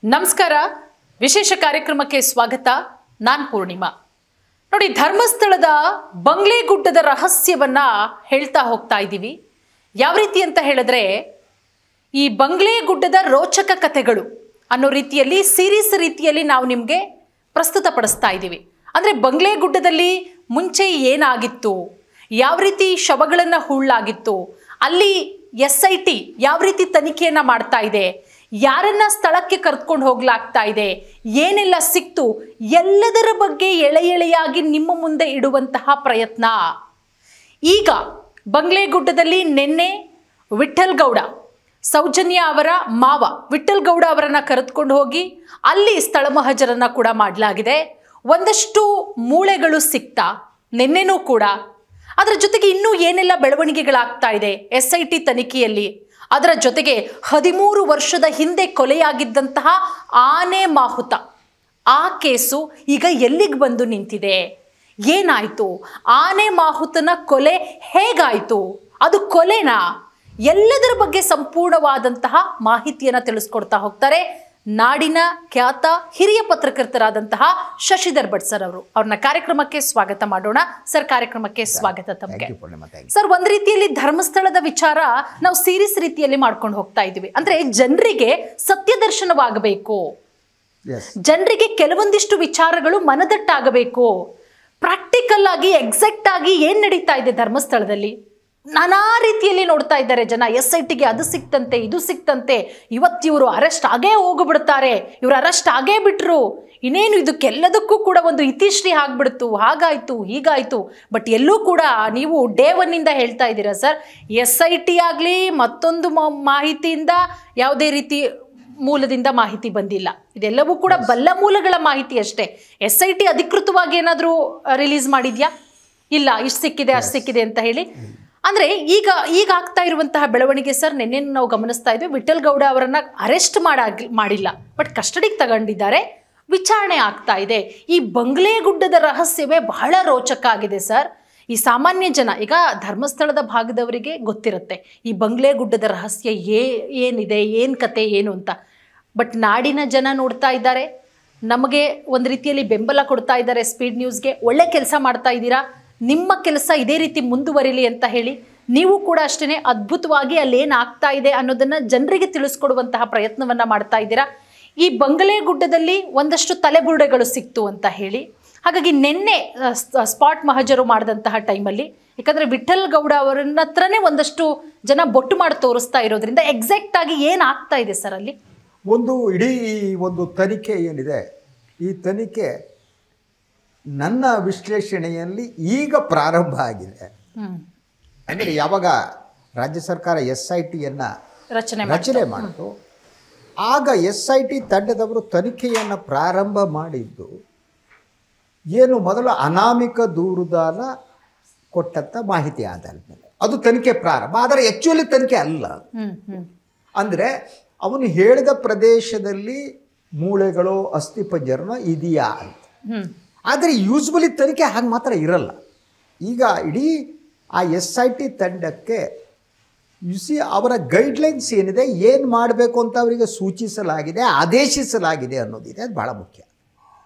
ನಮಸ್ಕಾರ. ವಿಶೇಷ ಕಾರ್ಯಕ್ರಮಕ್ಕೆ ಸ್ವಾಗತ. ನಾನು ಪೂರ್ಣಿಮಾ. ನೋಡಿ, ಧರ್ಮಸ್ಥಳದ ಬಂಗ್ಲೆಗುಡ್ಡದ ರಹಸ್ಯವನ್ನ ಹೇಳ್ತಾ ಹೋಗ್ತಾ ಇದ್ದೀವಿ. ಯಾವ ರೀತಿ ಅಂತ ಹೇಳಿದ್ರೆ, ಈ ಬಂಗ್ಲೆಗುಡ್ಡದ ರೋಚಕ ಕಥೆಗಳು ಅನ್ನೋ ರೀತಿಯಲ್ಲಿ ಸೀರೀಸ್ ರೀತಿಯಲ್ಲಿ ನಾವು ನಿಮಗೆ ಪ್ರಸ್ತುತಪಡಿಸ್ತಾ ಇದ್ದೀವಿ. ಅಂದರೆ ಬಂಗ್ಲೆಗುಡ್ಡದಲ್ಲಿ ಮುಂಚೆ ಏನಾಗಿತ್ತು, ಯಾವ ರೀತಿ ಶವಗಳನ್ನು ಹೂಳಲಾಗಿತ್ತು, ಅಲ್ಲಿ SIT ಯಾವ ರೀತಿ ತನಿಖೆಯನ್ನು ಮಾಡ್ತಾ ಇದೆ, ಯಾರನ್ನ ಸ್ಥಳಕ್ಕೆ ಕರೆದುಕೊಂಡು ಹೋಗ್ಲಾಗ್ತಾ ಇದೆ, ಏನೆಲ್ಲ ಸಿಕ್ತು, ಎಲ್ಲದರ ಬಗ್ಗೆ ಎಳೆಯಾಗಿ ನಿಮ್ಮ ಮುಂದೆ ಇಡುವಂತಹ ಪ್ರಯತ್ನ. ಈಗ ಬಂಗ್ಲೆಗುಡ್ಡದಲ್ಲಿ ನಿನ್ನೆ ವಿಠಲ್ ಗೌಡ, ಸೌಜನ್ಯ ಅವರ ಮಾವ ವಿಠಲ್ ಗೌಡ ಅವರನ್ನ ಕರೆದುಕೊಂಡು ಹೋಗಿ ಅಲ್ಲಿ ಸ್ಥಳ ಮಹಜರನ್ನ ಕೂಡ ಮಾಡಲಾಗಿದೆ. ಒಂದಷ್ಟು ಮೂಳೆಗಳು ಸಿಕ್ತಾ ನಿನ್ನೆನೂ ಕೂಡ. ಅದರ ಜೊತೆಗೆ ಇನ್ನೂ ಏನೆಲ್ಲ ಬೆಳವಣಿಗೆಗಳಾಗ್ತಾ ಇದೆ SIT ತನಿಖೆಯಲ್ಲಿ. ಅದರ ಜೊತೆಗೆ 13 ವರ್ಷದ ಹಿಂದೆ ಕೊಲೆಯಾಗಿದ್ದಂತಹ ಆನೆ ಮಾಹುತ, ಆ ಕೇಸು ಈಗ ಎಲ್ಲಿಗೆ ಬಂದು ನಿಂತಿದೆ, ಏನಾಯಿತು, ಆನೆ ಮಾಹುತನ ಕೊಲೆ ಹೇಗಾಯಿತು, ಅದು ಕೊಲೆನಾ, ಎಲ್ಲದರ ಬಗ್ಗೆ ಸಂಪೂರ್ಣವಾದಂತಹ ಮಾಹಿತಿಯನ್ನು ತಿಳಿಸ್ಕೊಡ್ತಾ ಹೋಗ್ತಾರೆ ನಾಡಿನ ಖ್ಯಾತ ಹಿರಿಯ ಪತ್ರಕರ್ತರಾದಂತಹ ಶಶಿಧರ್ ಭಟ್ ಸರ್ ಅವರು. ಅವ್ರನ್ನ ಕಾರ್ಯಕ್ರಮಕ್ಕೆ ಸ್ವಾಗತ ಮಾಡೋಣ. ಸರ್, ಕಾರ್ಯಕ್ರಮಕ್ಕೆ ಸ್ವಾಗತ ತಮಗೆ. ಸರ್, ಒಂದ್ ರೀತಿಯಲ್ಲಿ ಧರ್ಮಸ್ಥಳದ ವಿಚಾರ ನಾವು ಸೀರೀಸ್ ರೀತಿಯಲ್ಲಿ ಮಾಡ್ಕೊಂಡು ಹೋಗ್ತಾ ಇದೀವಿ. ಅಂದ್ರೆ ಜನರಿಗೆ ಸತ್ಯ ದರ್ಶನವಾಗಬೇಕು, ಜನರಿಗೆ ಕೆಲವೊಂದಿಷ್ಟು ವಿಚಾರಗಳು ಮನದಟ್ಟಾಗಬೇಕು, ಪ್ರಾಕ್ಟಿಕಲ್ ಆಗಿ ಎಕ್ಸಾಕ್ಟ್ ಆಗಿ ಏನ್ ನಡೀತಾ ಇದೆ ಧರ್ಮಸ್ಥಳದಲ್ಲಿ ನಾನಾ ರೀತಿಯಲ್ಲಿ ನೋಡ್ತಾ ಇದ್ದಾರೆ ಜನ. SITಗೆ ಅದು ಸಿಕ್ತಂತೆ, ಇದು ಸಿಕ್ತಂತೆ, ಇವತ್ತಿವರು ಅರೆಸ್ಟ್ ಆಗೇ ಹೋಗ್ಬಿಡ್ತಾರೆ, ಇವರು ಅರೆಸ್ಟ್ ಆಗೇ ಬಿಟ್ರು, ಇನ್ನೇನು ಇದಕ್ಕೆಲ್ಲದಕ್ಕೂ ಕೂಡ ಒಂದು ಇತಿಶ್ರೀ ಆಗ್ಬಿಡ್ತು, ಹಾಗಾಯ್ತು ಹೀಗಾಯ್ತು. ಬಟ್ ಎಲ್ಲೂ ಕೂಡ ನೀವು ಡೇ 1 ಹೇಳ್ತಾ ಇದ್ದೀರಾ ಸರ್, SIT ಆಗಲಿ ಮತ್ತೊಂದು ಮಾಹಿತಿಯಿಂದ ಯಾವುದೇ ರೀತಿ ಮೂಲದಿಂದ ಮಾಹಿತಿ ಬಂದಿಲ್ಲ, ಇದೆಲ್ಲವೂ ಕೂಡ ಬಲ್ಲ ಮೂಲಗಳ ಮಾಹಿತಿ ಅಷ್ಟೇ. SIT ಅಧಿಕೃತವಾಗಿ ಏನಾದರೂ ರಿಲೀಸ್ ಮಾಡಿದ್ಯಾ? ಇಲ್ಲ, ಇಷ್ಟು ಸಿಕ್ಕಿದೆ ಅಷ್ಟು ಸಿಕ್ಕಿದೆ ಅಂತ ಹೇಳಿ. ಅಂದರೆ ಈಗ ಆಗ್ತಾ ಇರುವಂತಹ ಬೆಳವಣಿಗೆ ಸರ್, ನಿನ್ನೆ ನಾವು ಗಮನಿಸ್ತಾ ಇದ್ವಿ, ವಿಠಲ್ ಗೌಡ ಅವರನ್ನ ಅರೆಸ್ಟ್ ಮಾಡಿಲ್ಲ, ಬಟ್ ಕಸ್ಟಡಿಗೆ ತಗೊಂಡಿದ್ದಾರೆ, ವಿಚಾರಣೆ ಆಗ್ತಾ ಇದೆ. ಈ ಬಂಗ್ಲೆಗುಡ್ಡದ ರಹಸ್ಯವೇ ಬಹಳ ರೋಚಕ ಆಗಿದೆ ಸರ್. ಈ ಸಾಮಾನ್ಯ ಜನ, ಈಗ ಧರ್ಮಸ್ಥಳದ ಭಾಗದವರಿಗೆ ಗೊತ್ತಿರುತ್ತೆ ಈ ಬಂಗ್ಲೆಗುಡ್ಡದ ರಹಸ್ಯ ಏನಿದೆ, ಏನು ಕತೆ ಏನು ಅಂತ. ಬಟ್ ನಾಡಿನ ಜನ ನೋಡ್ತಾ ಇದ್ದಾರೆ, ನಮಗೆ ಒಂದು ರೀತಿಯಲ್ಲಿ ಬೆಂಬಲ ಕೊಡ್ತಾ ಇದ್ದಾರೆ. ಸ್ಪೀಡ್ ನ್ಯೂಸ್ಗೆ ಒಳ್ಳೆ ಕೆಲಸ ಮಾಡ್ತಾ ಇದ್ದೀರಾ, ನಿಮ್ಮ ಕೆಲಸ ಇದೇ ರೀತಿ ಮುಂದುವರಿಲಿ ಅಂತ ಹೇಳಿ ನೀವು ಕೂಡ ಅಷ್ಟೇ ಅದ್ಭುತವಾಗಿ ಅಲ್ಲಿ ಏನಾಗ್ತಾ ಇದೆ ಅನ್ನೋದನ್ನ ಜನರಿಗೆ ತಿಳಿಸ್ಕೊಡುವಂತಹ ಪ್ರಯತ್ನವನ್ನ ಮಾಡ್ತಾ ಇದ್ದೀರಾ. ಈ ಬಂಗ್ಲೆಗುಡ್ಡದಲ್ಲಿ ಒಂದಷ್ಟು ತಲೆಬುರುಡೆಗಳು ಸಿಕ್ತು ಅಂತ ಹೇಳಿ, ಹಾಗಾಗಿ ನಿನ್ನೆ ಸ್ಪಾಟ್ ಮಹಜರು ಮಾಡಿದಂತಹ ಟೈಮಲ್ಲಿ, ಯಾಕಂದರೆ ವಿಠಲ್ ಗೌಡ ಅವರನ್ನ ಹತ್ರನೇ ಒಂದಷ್ಟು ಜನ ಬೊಟ್ಟು ಮಾಡಿ ತೋರಿಸ್ತಾ ಇರೋದ್ರಿಂದ ಎಕ್ಸಾಕ್ಟ್ ಆಗಿ ಏನಾಗ್ತಾ ಇದೆ ಸರ್ ಅಲ್ಲಿ? ಒಂದು ಇಡೀ ಒಂದು ತನಿಖೆ ಏನಿದೆ, ಈ ತನಿಖೆ ನನ್ನ ವಿಶ್ಲೇಷಣೆಯಲ್ಲಿ ಈಗ ಪ್ರಾರಂಭ ಆಗಿದೆ. ಅಂದರೆ ಯಾವಾಗ ರಾಜ್ಯ ಸರ್ಕಾರ SITಯನ್ನು ರಚನೆ ಮಾಡಿತು, ಆಗ SIT ತಂಡದವರು ತನಿಖೆಯನ್ನು ಪ್ರಾರಂಭ ಮಾಡಿದ್ದು ಏನು, ಮೊದಲು ಅನಾಮಿಕ ದೂರುದಾರ ಕೊಟ್ಟಂಥ ಮಾಹಿತಿ ಆಧಾರದ ಮೇಲೆ ಅದು ತನಿಖೆ ಪ್ರಾರಂಭ. ಆದರೆ ಆ್ಯಕ್ಚುಲಿ ತನಿಖೆ ಅಲ್ಲ. ಅಂದರೆ ಅವನು ಹೇಳಿದ ಪ್ರದೇಶದಲ್ಲಿ ಮೂಳೆಗಳು ಅಸ್ಥಿಪಂಜರನೋ ಇದೆಯಾ ಅಂತ. ಆದರೆ ಯೂಸ್ವಲಿ ತನಿಖೆ ಹಾಗೆ ಮಾತ್ರ ಇರಲ್ಲ. ಈಗ ಇಡೀ ಆ SIT ತಂಡಕ್ಕೆ ಅವರ ಗೈಡ್ಲೈನ್ಸ್ ಏನಿದೆ, ಏನು ಮಾಡಬೇಕು ಅಂತ ಅವರಿಗೆ ಸೂಚಿಸಲಾಗಿದೆ, ಆದೇಶಿಸಲಾಗಿದೆ ಅನ್ನೋದಿದೆ, ಅದು ಭಾಳ ಮುಖ್ಯ.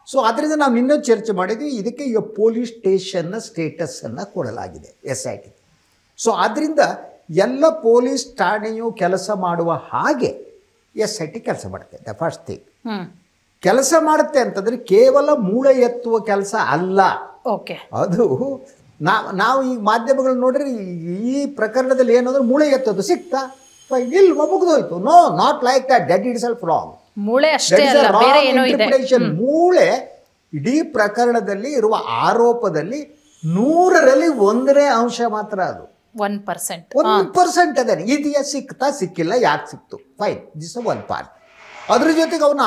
ಸೊ ಅದರಿಂದ ನಾವು ಇನ್ನೂ ಚರ್ಚೆ ಮಾಡಿದ್ವಿ, ಇದಕ್ಕೆ ಈಗ ಪೊಲೀಸ್ ಸ್ಟೇಷನ್ನ ಸ್ಟೇಟಸನ್ನು ಕೊಡಲಾಗಿದೆ SIT. ಸೊ ಆದ್ದರಿಂದ ಎಲ್ಲ ಪೊಲೀಸ್ ಠಾಣೆಯು ಕೆಲಸ ಮಾಡುವ ಹಾಗೆ SIT ಕೆಲಸ ಮಾಡುತ್ತೆ. ದ ಫಸ್ಟ್ ಥಿಂಗ್ ಕೆಲಸ ಮಾಡುತ್ತೆ ಅಂತಂದರೆ ಕೇವಲ ಮೂಳೆ ಎತ್ತುವ ಕೆಲಸ ಅಲ್ಲ. ಅದು ನಾವು ಈ ಮಾಧ್ಯಮಗಳು ನೋಡ್ರಿ, ಈ ಪ್ರಕರಣದಲ್ಲಿ ಏನಂದ್ರೆ ಮೂಳೆ ಎತ್ತೋದು ಸಿಕ್ತಾ ಇಲ್ಲ, ಮುಗಿದೋಯ್ತು. No, not like that, that itself wrong. ಮೂಳೆ ಅಷ್ಟೇ ಅಲ್ಲ, ಬೇರೆ ಏನೋ ಇದೆ. ಮೂಳೆ ಇಡೀ ಪ್ರಕರಣದಲ್ಲಿ ಇರುವ ಆರೋಪದಲ್ಲಿ 100ರಲ್ಲಿ 1 ಅಂಶ ಮಾತ್ರ, ಅದು 1%. ಅದೇ ಇದೆಯಾ, ಸಿಕ್ತಾ ಸಿಕ್ಕಿಲ್ಲ, ಯಾಕೆ ಸಿಕ್ತು, ಫೈನ್, ದಿಸ್ 1 ಪಾರ್ಟ್. ಅದ್ರ ಜೊತೆಗೆ ಅವನ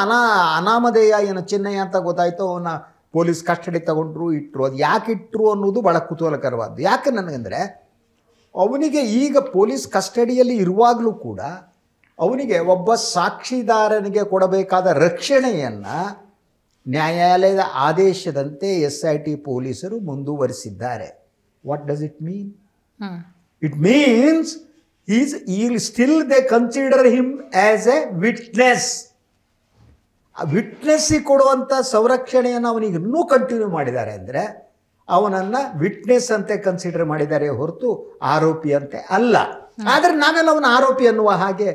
ಅನಾಮಧೇಯ ಏನು ಚಿನ್ನಯ್ಯ ಅಂತ ಗೊತ್ತಾಯ್ತು, ಅವನ ಪೊಲೀಸ್ ಕಸ್ಟಡಿ ತಗೊಂಡ್ರು, ಇಟ್ಟರು. ಅದು ಯಾಕೆ ಇಟ್ಟರು ಅನ್ನೋದು ಭಾಳ ಕುತೂಹಲಕರವಾದ್ದು. ಯಾಕೆ ನನಗಂದರೆ, ಅವನಿಗೆ ಈಗ ಪೊಲೀಸ್ ಕಸ್ಟಡಿಯಲ್ಲಿ ಇರುವಾಗಲೂ ಕೂಡ ಅವನಿಗೆ ಒಬ್ಬ ಸಾಕ್ಷಿದಾರನಿಗೆ ಕೊಡಬೇಕಾದ ರಕ್ಷಣೆಯನ್ನು ನ್ಯಾಯಾಲಯದ ಆದೇಶದಂತೆ SIT ಪೊಲೀಸರು ಮುಂದುವರಿಸಿದ್ದಾರೆ. What does it mean? It means still they consider him as a witness. ವಿಟ್ನೆಸ್ಸಿಗೆ ಕೊಡುವಂಥ ಸಂರಕ್ಷಣೆಯನ್ನು ಅವನಿಗೆ ಇನ್ನೂ ಕಂಟಿನ್ಯೂ ಮಾಡಿದ್ದಾರೆ ಅಂದರೆ ಅವನನ್ನು ವಿಟ್ನೆಸ್ ಅಂತೆ ಕನ್ಸಿಡರ್ ಮಾಡಿದ್ದಾರೆ ಹೊರತು ಆರೋಪಿ ಅಂತೆ ಅಲ್ಲ. ಆದರೆ ನಾವೆಲ್ಲ ಅವನ ಆರೋಪಿ ಅನ್ನುವ ಹಾಗೆ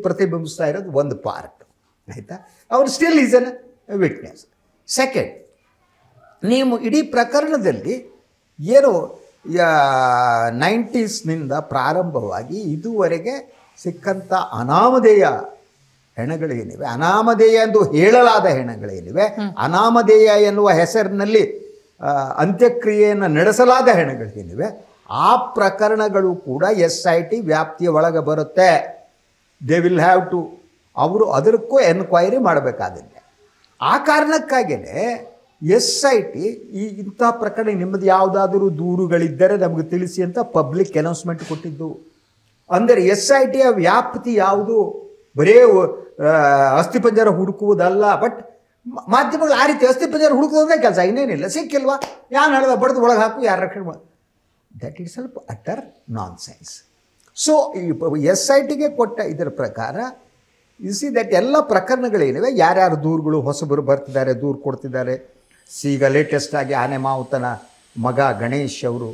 ಪ್ರತಿಬಿಂಬಿಸ್ತಾ ಇರೋದು ಒಂದು ಪಾರ್ಟ್, ಆಯಿತಾ. ಅವನು still is N witness. Second, ನೀವು ಇಡೀ ಪ್ರಕರಣದಲ್ಲಿ ಏನು 90ಸ್ನಿಂದ ಪ್ರಾರಂಭವಾಗಿ ಇದುವರೆಗೆ ಸಿಕ್ಕಂಥ ಅನಾಮಧೇಯ ಹೆಣಗಳೇನಿವೆ, ಅನಾಮಧೇಯ ಎಂದು ಹೇಳಲಾದ ಹೆಣಗಳೇನಿವೆ, ಅನಾಮಧೇಯ ಎನ್ನುವ ಹೆಸರಿನಲ್ಲಿ ಅಂತ್ಯಕ್ರಿಯೆಯನ್ನು ನಡೆಸಲಾದ ಹೆಣಗಳೇನಿವೆ, ಆ ಪ್ರಕರಣಗಳು ಕೂಡ SIT ವ್ಯಾಪ್ತಿಯ ಒಳಗೆ ಬರುತ್ತೆ. ದೇ ವಿಲ್ ಹ್ಯಾವ್ ಟು, ಅವರು ಅದಕ್ಕೂ ಎನ್ಕ್ವೈರಿ ಮಾಡಬೇಕಾಗುತ್ತೆ. ಆ ಕಾರಣಕ್ಕಾಗಿಯೇ SIT ಇಂಥ ಪ್ರಕರಣ ನಿಮ್ಮದು ಯಾವುದಾದರೂ ದೂರುಗಳಿದ್ದರೆ ನಮಗೆ ತಿಳಿಸಿ ಅಂತ ಪಬ್ಲಿಕ್ ಅನೌನ್ಸ್ಮೆಂಟ್ ಕೊಟ್ಟಿದ್ದು. ಅಂದರೆ SITಯ ವ್ಯಾಪ್ತಿ ಯಾವುದು, ಬರೇ ಅಸ್ಥಿಪಂಜರ ಹುಡುಕುವುದಲ್ಲ. ಬಟ್ ಮಾಧ್ಯಮಗಳು ಆ ರೀತಿ ಅಸ್ಥಿಪಂಜರ ಹುಡುಕೋದೇ ಕೆಲಸ, ಇನ್ನೇನಿಲ್ಲ. ಸಿಕ್ಕಿಲ್ವಾ, ಯಾರು ಹೇಳ್ದ ಬಡ್ದು ಒಳಗೆ ಹಾಕು, ಯಾರು ರಕ್ಷಣೆ ಮಾಡಿ, ದಟ್ ಇಟ್ ಸ್ವಲ್ಪ ಅಟರ್ ನಾನ್ ಸೆನ್ಸ್. ಸೊ ಈ SITಗೆ ಕೊಟ್ಟ ಇದರ ಪ್ರಕಾರ ದಟ್ ಎಲ್ಲ ಪ್ರಕರಣಗಳೇನಿವೆ, ಯಾರ್ಯಾರು ದೂರುಗಳು ಹೊಸಬರು ಬರ್ತಿದ್ದಾರೆ, ದೂರು ಕೊಡ್ತಿದ್ದಾರೆ. ಈಗ ಲೇಟೆಸ್ಟ್ ಆಗಿ ಆನೆ ಮಾವುತನ ಮಗ ಗಣೇಶ್ ಅವರು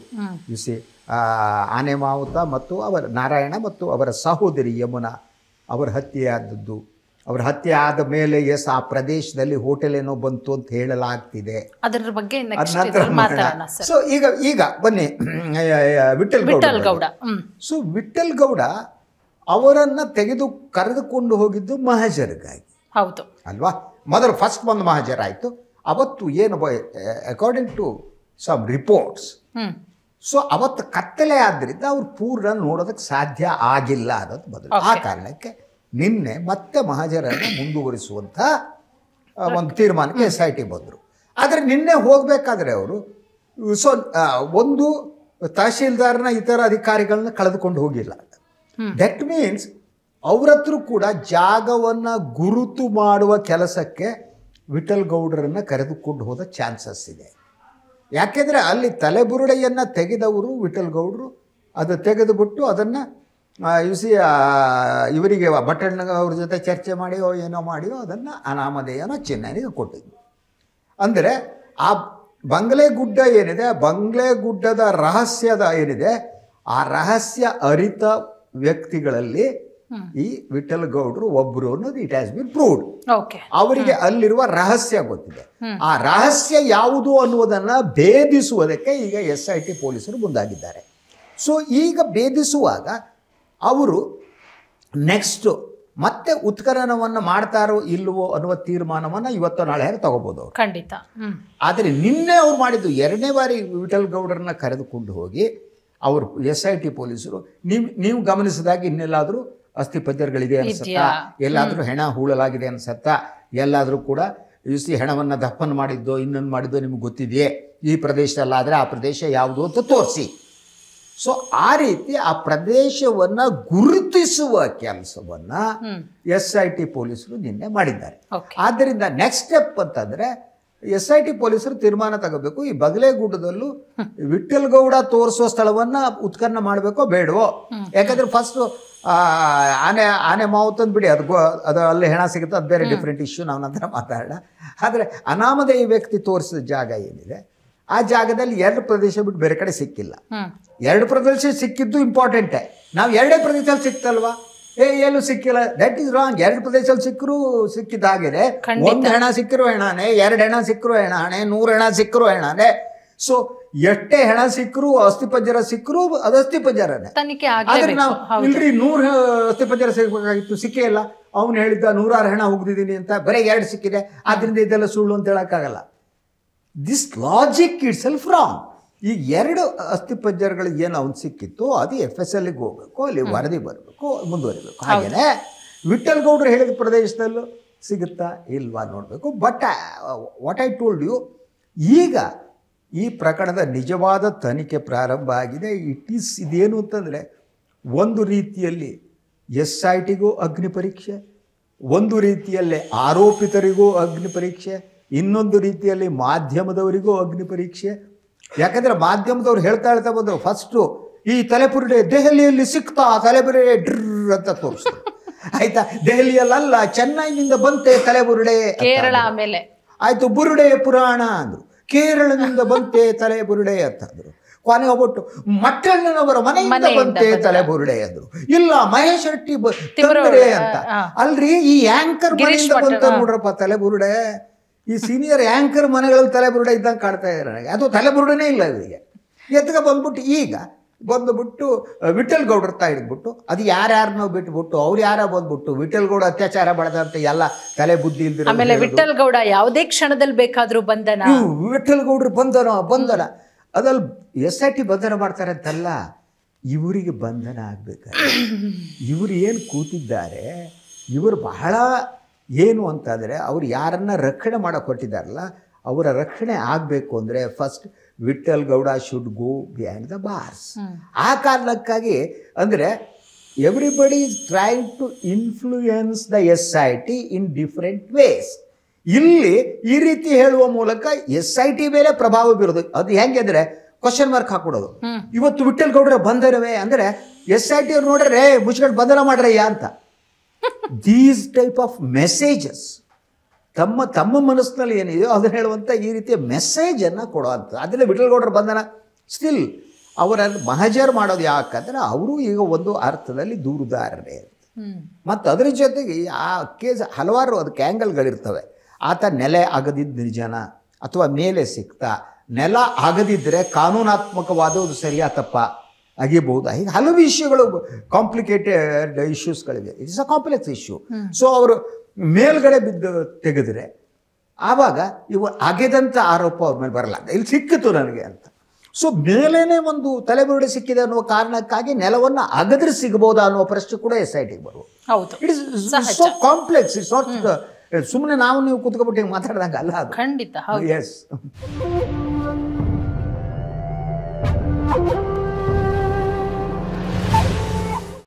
ಆನೆ ಮಾವುತ ಮತ್ತು ಅವರ ನಾರಾಯಣ ಮತ್ತು ಅವರ ಸಹೋದರಿ ಯಮುನಾ ಅವರ ಹತ್ಯೆಯಾದದ್ದು. ಅವರ ಹತ್ಯೆ ಆದ ಮೇಲೆ ಆ ಪ್ರದೇಶದಲ್ಲಿ ಹೋಟೆಲ್ ಏನೋ ಬಂತು ಅಂತ ಹೇಳಲಾಗ್ತಿದೆ. ಅದರ ಬಗ್ಗೆ ಸೊ ಈಗ ಬನ್ನಿ ವಿಠಲ್ ಗೌಡ. ಸೊ ವಿಠಲ್ ಗೌಡ ಅವರನ್ನ ಕರೆದುಕೊಂಡು ಹೋಗಿದ್ದು ಮಹಜರ್ಗಾಗಿ, ಹೌದು ಅಲ್ವಾ. ಮೊದಲು ಫಸ್ಟ್ ಒಂದು ಮಹಜರ್ ಆಯಿತು. ಅವತ್ತು ಏನು according to some reports, so ಅವತ್ತು ಕತ್ತಲೆ ಆದ್ದರಿಂದ ಅವ್ರು ಪೂರ್ಣ ನೋಡೋದಕ್ಕೆ ಸಾಧ್ಯ ಆಗಿಲ್ಲ ಅನ್ನೋದು ಮೊದಲು. ಆ ಕಾರಣಕ್ಕೆ ನಿನ್ನೆ ಮತ್ತೆ ಮಹಜರನ್ನು ಮುಂದುವರಿಸುವಂಥ ಒಂದು ತೀರ್ಮಾನಕ್ಕೆ SIT ಬಂದರು. ಆದರೆ ನಿನ್ನೆ ಹೋಗಬೇಕಾದ್ರೆ ಅವರು ಒಂದು ತಹಶೀಲ್ದಾರ್ನ ಇತರ ಅಧಿಕಾರಿಗಳನ್ನ ಕಳೆದುಕೊಂಡು ಹೋಗಿಲ್ಲ. ದಟ್ ಮೀನ್ಸ್ ಅವ್ರ ಹತ್ರ ಕೂಡ ಜಾಗವನ್ನು ಗುರುತು ಮಾಡುವ ಕೆಲಸಕ್ಕೆ ವಿಠಲ್ ಗೌಡರನ್ನು ಕರೆದುಕೊಂಡು ಹೋದ ಚಾನ್ಸಸ್ ಇದೆ. ಯಾಕೆಂದರೆ ಅಲ್ಲಿ ತಲೆಬುರುಡೆಯನ್ನು ತೆಗೆದವರು ವಿಠಲ್ ಗೌಡರು. ಅದು ತೆಗೆದುಬಿಟ್ಟು ಅದನ್ನು ಇವರಿಗೆ ಭಟ್ಟಣ್ಣ ಅವ್ರ ಜೊತೆ ಚರ್ಚೆ ಮಾಡಿಯೋ ಏನೋ ಮಾಡಿಯೋ ಅದನ್ನು ಅನಾಮಧೇಯನೋ ಚಿನ್ನನಿಗೆ ಕೊಟ್ಟಿದ್ದು. ಅಂದರೆ ಆ ಬಂಗ್ಲೆಗುಡ್ಡ ಏನಿದೆ, ಬಂಗ್ಲೆಗುಡ್ಡದ ರಹಸ್ಯದ ಏನಿದೆ, ಆ ರಹಸ್ಯ ಅರಿತ ವ್ಯಕ್ತಿಗಳಲ್ಲಿ ಈ ವಿಠಲ್ ಗೌಡರು ಒಬ್ಬರು ಅನ್ನೋದು ಇಟ್ ಹ್ಯಾಸ್ ಬಿನ್ ಪ್ರೂವ್ಡ್. ಅವರಿಗೆ ಅಲ್ಲಿರುವ ರಹಸ್ಯ ಗೊತ್ತಿದೆ. ಆ ರಹಸ್ಯ ಯಾವುದು ಅನ್ನುವುದನ್ನ ಭೇದಿಸುವುದಕ್ಕೆ ಈಗ SIT ಪೊಲೀಸರು ಮುಂದಾಗಿದ್ದಾರೆ. ಸೊ ಈಗ ಭೇದಿಸುವಾಗ ಅವರು ನೆಕ್ಸ್ಟ್ ಮತ್ತೆ ಉತ್ಖನನವನ್ನು ಮಾಡ್ತಾರೋ ಇಲ್ಲವೋ ಅನ್ನುವ ತೀರ್ಮಾನವನ್ನು ಇವತ್ತು ನಾಳೆ ತಗೋಬಹುದು ಅವರು, ಖಂಡಿತ. ಆದರೆ ನಿನ್ನೆ ಅವ್ರು ಮಾಡಿದ್ದು ಎರಡನೇ ಬಾರಿ ವಿಠಲ್ ಗೌಡರನ್ನ ಕರೆದುಕೊಂಡು ಹೋಗಿ ಅವರು SIT ಪೊಲೀಸರು ನೀವು ಗಮನಿಸಿದಾಗ ಇನ್ನೆಲ್ಲಾದರೂ ಅಸ್ಥಿಪಂಜರಗಳಿದೆ ಅನ್ಸತ್ತಾ, ಎಲ್ಲಾದರೂ ಹೆಣ ಹೂಳಲಾಗಿದೆ ಅನ್ಸತ್ತಾ, ಎಲ್ಲಾದರೂ ಕೂಡ ಹೆಣವನ್ನು ದಫನ್ ಮಾಡಿದ್ದೋ ಇನ್ನೊಂದು ಮಾಡಿದ್ದೋ ನಿಮ್ಗೆ ಗೊತ್ತಿದೆಯೇ, ಈ ಪ್ರದೇಶದಲ್ಲಾದರೆ ಆ ಪ್ರದೇಶ ಯಾವುದು ಅಂತ ತೋರಿಸಿ. ಸೊ ಆ ರೀತಿ ಆ ಪ್ರದೇಶವನ್ನು ಗುರುತಿಸುವ ಕೆಲಸವನ್ನು SIT ಪೊಲೀಸರು ನಿನ್ನೆ ಮಾಡಿದ್ದಾರೆ. ಆದ್ದರಿಂದ ನೆಕ್ಸ್ಟ್ ಸ್ಟೆಪ್ ಅಂತಂದರೆ SIT ಪೊಲೀಸರು ತೀರ್ಮಾನ ತಗೋಬೇಕು. ಈ ಬಗಲೇಗುಡ್ಡದಲ್ಲೂ ವಿಠಲ್ ಗೌಡ ತೋರಿಸುವ ಸ್ಥಳವನ್ನು ಉತ್ಖನನ ಮಾಡಬೇಕೋ ಬೇಡವೋ. ಯಾಕಂದರೆ ಫಸ್ಟು ಆನೆ ಮಾವುತಂದು ಬಿಡಿ, ಅದು ಅಲ್ಲಿ ಹೆಣ ಸಿಗುತ್ತೆ, ಅದು ಬೇರೆ ಡಿಫ್ರೆಂಟ್ ಇಶ್ಯೂ, ನಾವು ನಂತರ ಮಾತಾಡೋಣ. ಆದರೆ ಅನಾಮಧೇಯ ವ್ಯಕ್ತಿ ತೋರಿಸಿದ ಜಾಗ ಏನಿದೆ ಆ ಜಾಗದಲ್ಲಿ ಎರಡು ಪ್ರದೇಶ ಬಿಟ್ಟು ಬೇರೆ ಕಡೆ ಸಿಕ್ಕಿಲ್ಲ. ಎರಡು ಪ್ರದೇಶ ಸಿಕ್ಕಿದ್ದು ಇಂಪಾರ್ಟೆಂಟೇ. ನಾವು ಎರಡೇ ಪ್ರದೇಶದಲ್ಲಿ ಸಿಕ್ತಲ್ವಾ, ಎಲ್ಲೂ ಸಿಕ್ಕಿಲ್ಲ, ದಟ್ ಈಸ್ ರಾಂಗ್. ಎರಡು ಪ್ರದೇಶದಲ್ಲಿ ಸಿಕ್ಕರೂ ಸಿಕ್ಕಿದ ಹಾಗೆ, ಒಂದು ಹೆಣ ಸಿಕ್ಕಿರೋ ಹೆಣಾನೆ, ಎರಡು ಹೆಣ ಸಿಕ್ಕರೂ ಹೆಣಾನೆ, 100 ಹೆಣ ಸಿಕ್ಕರೂ ಹೆಣಾನೆ. ಸೊ ಎಷ್ಟೇ ಹೆಣ ಸಿಕ್ಕರೂ ಅಸ್ಥಿಪಂಜರ ಸಿಕ್ಕರೂ ಅದು ಅಸ್ಥಿಪಂಜರನೇ. ಆದ್ರೆ ನಾವು ಇಲ್ರಿ 100 ಅಸ್ಥಿಪಂಜರ ಸಿಗಬೇಕಾಗಿತ್ತು, ಸಿಕ್ಕೇ ಇಲ್ಲ. ಅವನು ಹೇಳಿದ್ದ 106 ಹೆಣ ಹೋಗ್ದಿದ್ದೀನಿ ಅಂತ, ಬರೀ 2 ಸಿಕ್ಕಿದೆ, ಆದ್ರಿಂದ ಇದೆಲ್ಲ ಸುಳ್ಳು ಅಂತ ಹೇಳಕ್ಕಾಗಲ್ಲ. This logic it self wrong. ಈ 2 ಅಸ್ಥಿಪಂಜರಗಳು ಏನು ಅವ್ನು ಸಿಕ್ಕಿತ್ತು ಅದು FSLಗೆ ಹೋಗ್ಬೇಕು, ಅಲ್ಲಿ ವರದಿ ಬರಬೇಕು, ಮುಂದುವರಿಬೇಕು. ಹಾಗೇನೆ ವಿಠಲ್ ಗೌಡರು ಹೇಳಿದ ಪ್ರದೇಶದಲ್ಲೂ ಸಿಗುತ್ತಾ ಇಲ್ವಾ ನೋಡಬೇಕು. But what I told you, ಈಗ ಈ ಪ್ರಕರಣದ ನಿಜವಾದ ತನಿಖೆ ಪ್ರಾರಂಭ ಆಗಿದೆ. ಇದೇನು ಅಂತಂದರೆ ಒಂದು ರೀತಿಯಲ್ಲಿ SITಗೂ ಅಗ್ನಿ ಪರೀಕ್ಷೆ, ಒಂದು ರೀತಿಯಲ್ಲಿ ಆರೋಪಿತರಿಗೂ ಅಗ್ನಿ ಪರೀಕ್ಷೆ, ಇನ್ನೊಂದು ರೀತಿಯಲ್ಲಿ ಮಾಧ್ಯಮದವರಿಗೂ ಅಗ್ನಿ ಪರೀಕ್ಷೆ. ಯಾಕಂದರೆ ಮಾಧ್ಯಮದವ್ರು ಹೇಳ್ತಾ ಬಂದರು, ಫಸ್ಟು ಈ ತಲೆಪುರುಡೆ ದೆಹಲಿಯಲ್ಲಿ ಸಿಕ್ತಾ, ತಲೆಬುರುಡೆ ಡ್ರ್ ಅಂತ ತೋರಿಸ್ತಾರೆ. ಆಯ್ತಾ, ದೆಹಲಿಯಲ್ಲ ಚೆನ್ನೈನಿಂದ ಬಂತೆ ತಲೆಬುರುಡೆ, ಕೇರಳ ಆಮೇಲೆ ಆಯ್ತು ಬುರುಡೆ ಪುರಾಣ ಅಂದ್ರು, ಕೇರಳದಿಂದ ಬಂತೆ ತಲೆ ಬುರುಡೆ ಅಂತಂದ್ರು, ಕೊನೆ ಹೋಗ್ಬಿಟ್ಟು ಮಟ್ಟಣ್ಣನವರ ಮನೆಯಿಂದ ಬಂತೆ ತಲೆ ಬುರುಡೆ ಅಂದ್ರು, ಇಲ್ಲ ಮಹೇಶ್ ಶೆಟ್ಟಿ ತಂದ್ರೆ ಅಂತ. ಅಲ್ರಿ ಈ ಆಂಕರ್ ಮನೆಯಿಂದ ಬಂತ ನೋಡ್ರಪ್ಪ ತಲೆ ಬುರುಡೆ, ಈ ಸೀನಿಯರ್ ಆಂಕರ್ ಮನೆಗಳಲ್ಲಿ ತಲೆ ಬುರುಡೆ ಇದ್ದಂಗೆ ಕಾಡ್ತಾ ಇದ್ದಾರೆ ನನಗೆ. ಅದು ತಲೆ ಬುರುಡೆನೇ ಇಲ್ಲ ಇವರಿಗೆ. ಎತ್ಕ ಬಂದ್ಬಿಟ್ಟು ಈಗ ಬಂದುಬಿಟ್ಟು ವಿಠಲ್ ಗೌಡ್ರ ತಾ ಹಿಡಿದ್ಬಿಟ್ಟು ಅದು ಯಾರ್ಯಾರನ್ನೋ ಬಿಟ್ಬಿಟ್ಟು ಅವ್ರು ಯಾರ ಬಂದ್ಬಿಟ್ಟು ವಿಠಲ್ ಗೌಡ ಅತ್ಯಾಚಾರ ಮಾಡದಂತ ಎಲ್ಲ ತಲೆ ಬುದ್ಧಿ ಇಲ್ದಿರ. ಆಮೇಲೆ ವಿಠಲ್ ಗೌಡ ಯಾವುದೇ ಕ್ಷಣದಲ್ಲಿ ಬೇಕಾದ್ರೂ ಬಂಧನ, ವಿಠಲ್ ಗೌಡ್ರು ಬಂಧನ ಅದಲ್ಲಿ SIT ಬಂಧನ ಮಾಡ್ತಾರೆ ಅಂತಲ್ಲ, ಇವರಿಗೆ ಬಂಧನ ಆಗ್ಬೇಕಾದ್ರೆ ಇವರು ಏನು ಕೂತಿದ್ದಾರೆ, ಇವರು ಬಹಳ ಏನು ಅಂತಂದರೆ ಅವ್ರು ಯಾರನ್ನ ರಕ್ಷಣೆ ಮಾಡೋಕೆ ಕೊಟ್ಟಿದ್ದಾರಲ್ಲ ಅವರ ರಕ್ಷಣೆ ಆಗಬೇಕು ಅಂದರೆ first Vittal Gowda should go behind the bars. ಆ ಕಾರಣಕ್ಕಾಗಿ ಅಂದರೆ everybody is trying to influence the SIT in different ways. ಇಲ್ಲಿ ಈ ರೀತಿ ಹೇಳುವ ಮೂಲಕ SIT ಮೇಲೆ ಪ್ರಭಾವ ಬೀರೋದು. ಅದು ಹೆಂಗೆ ಅಂದರೆ ಕ್ವಶನ್ ಮಾರ್ಕ್ ಹಾಕ್ಬಿಡೋದು. ಇವತ್ತು ವಿಠಲ್ ಗೌಡ್ರ ಬಂಧನವೇ ಅಂದರೆ SIT ಅವ್ರು ನೋಡ್ರೆ ಮುಚ್ಕೊಂಡು ಬಂಧನ ಮಾಡ್ರಯ್ಯ ಅಂತ. ದೀಸ್ ಟೈಪ್ ಆಫ್ ಮೆಸೇಜಸ್ ತಮ್ಮ ಮನಸ್ಸಿನಲ್ಲಿ ಏನಿದೆಯೋ ಅದನ್ನು ಹೇಳುವಂಥ ಈ ರೀತಿಯ ಮೆಸೇಜನ್ನು ಕೊಡುವಂಥ. ಅದರಿಂದ ವಿಠಲ್ ಗೌಡರ ಬಂಧನ ಸ್ಟಿಲ್ ಅವರನ್ನು ಮಹಜರ್ ಮಾಡೋದು ಯಾಕಂದರೆ ಅವರು ಈಗ ಒಂದು ಅರ್ಥದಲ್ಲಿ ದೂರುದಾರರೇ. ಮತ್ತು ಅದರ ಜೊತೆಗೆ ಆ ಕೇಸ್ ಹಲವಾರು ಅದಕ್ಕೆ ಆ್ಯಂಗಲ್ಗಳಿರ್ತವೆ. ಆತ ನೆಲೆ ಆಗದಿದ್ದು ನಿಜನ ಅಥವಾ ಮೇಲೆ ಸಿಕ್ತಾ, ನೆಲ ಆಗದಿದ್ದರೆ ಕಾನೂನಾತ್ಮಕವಾದದ್ದು ಸರಿಯಾ ತಪ್ಪ ಆಗಿರ್ಬೋದು. ಹೀಗೆ ಹಲವು ವಿಷಯಗಳು ಕಾಂಪ್ಲಿಕೇಟೆಡ್ ಇಶ್ಯೂಸ್ಗಳಿವೆ. It's a complex issue. So ಅವರು ಮೇಲ್ಗಡೆ ಬಿದ್ದು ತೆಗೆದ್ರೆ ಆವಾಗ ಇವು ಅಗೆದಂಥ ಆರೋಪ ಅವ್ರ ಮೇಲೆ ಬರಲ್ಲ, ಇಲ್ಲಿ ಸಿಕ್ಕಿತು ನನಗೆ ಅಂತ. ಸೊ ಮೇಲೇನೆ ಒಂದು ತಲೆಬುರುಡೆ ಸಿಕ್ಕಿದೆ ಅನ್ನುವ ಕಾರಣಕ್ಕಾಗಿ ನೆಲವನ್ನು ಅಗದ್ರೆ ಸಿಗಬಹುದಾ ಅನ್ನುವ ಪ್ರಶ್ನೆ ಕೂಡ SITಗೆ ಬರುವುದು. It is so complex. It's not ಸುಮ್ಮನೆ ನಾವು ನೀವು ಕೂತ್ಕೊಬಿಟ್ಟು ಹಿಂಗೆ ಮಾತಾಡ್ದಂಗೆ ಅಲ್ಲ ಅದು. ಖಂಡಿತ. ಎಸ್.